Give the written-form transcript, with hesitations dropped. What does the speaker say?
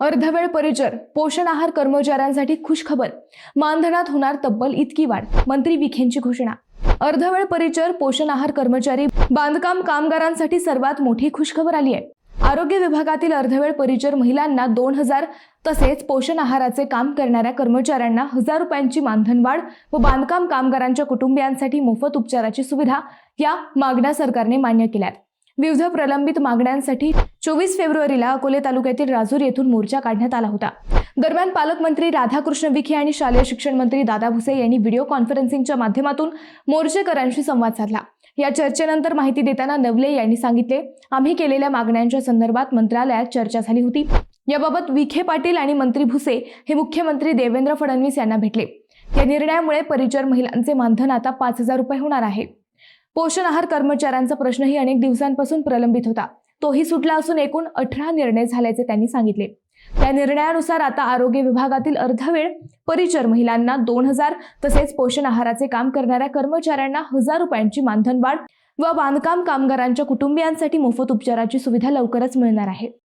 अर्धवेळ परिचर पोषण आहार कर्मचाऱ्यांसाठी खुशखबर, मानधनात होणार तब्बल इतकी वाढ, मंत्री विखेंची घोषणा। अर्धवेळ परिचर पोषण आहार कर्मचारी बांधकाम कामगारांसाठी सर्वात मोठी खुशखबर आली आहे। आरोग्य विभागातील अर्धवेळ परिचर महिलांना 2000 तसेच पोषण आहाराचे काम करणाऱ्या कर्मचाऱ्यांना 1000 रुपयांची मानधन वाढ व बांधकाम कामगारांच्या कुटुंबियांसाठी मोफत उपचाराची सुविधा या मागण्या सरकारने मान्य केल्यात। विविध प्रलंबित मागण्यांसाठी 24 फेब्रुवारीला अकोले तालुक्यातील राजूर येथून मोर्चा काढण्यात आला होता। दरम्यान पालकमंत्री राधाकृष्ण विखे आणि शालेय शिक्षण मंत्री दादा भुसे यांनी व्हिडिओ कॉन्फरन्सिंगच्या माध्यमातून मोर्चेकरांशी संवाद साधला। या चर्चेनंतर माहिती देताना नवले यांनी सांगितले, आम्ही केलेल्या मागण्यांच्या संदर्भात मंत्रालयात चर्चा झाली होती। याबाबत विखे पाटील आणि मंत्री भुसे हे मुख्यमंत्री देवेंद्र फडणवीस यांना भेटले। या निर्णयामुळे परिचर महिलांचे मानधन आता 5000 रुपये होणार आहे। पोषण आहार कर्मचाऱ्यांचा प्रश्नही अनेक दिवसांपासून प्रलंबित होता, तोही सुटला असून एकूण 18 निर्णय झाल्याचे त्यांनी सांगितले। त्या निर्णयानुसार आता आरोग्य विभागातील अर्धवेळ परिचर महिलांना 2000 तसेच पोषण आहाराचे काम करणाऱ्या कर्मचाऱ्यांना 1000 रुपयांची मानधन वाढ व बांधकाम कामगारांच्या कुटुंबियांसाठी मोफत उपचाराची सुविधा लवकरच मिळणार आहे।